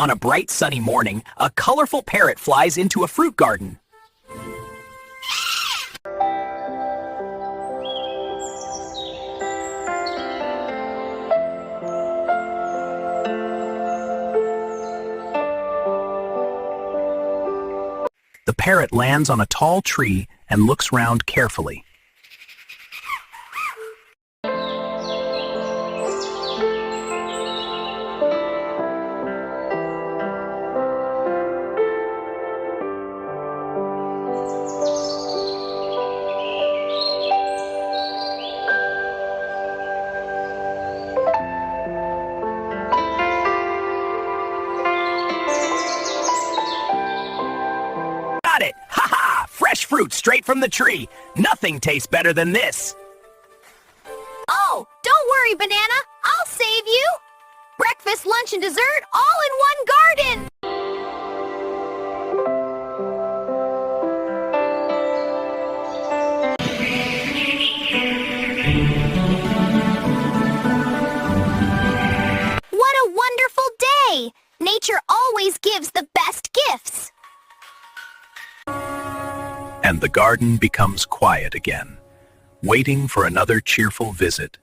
On a bright sunny morning, a colorful parrot flies into a fruit garden. The parrot lands on a tall tree and looks round carefully. Got it! Ha ha! Fresh fruit straight from the tree. Nothing tastes better than this. Oh, don't worry, Banana. I'll save you. Breakfast, lunch, and dessert all in one garden. What a wonderful day! Nature always gives the best gifts. And the garden becomes quiet again, waiting for another cheerful visit.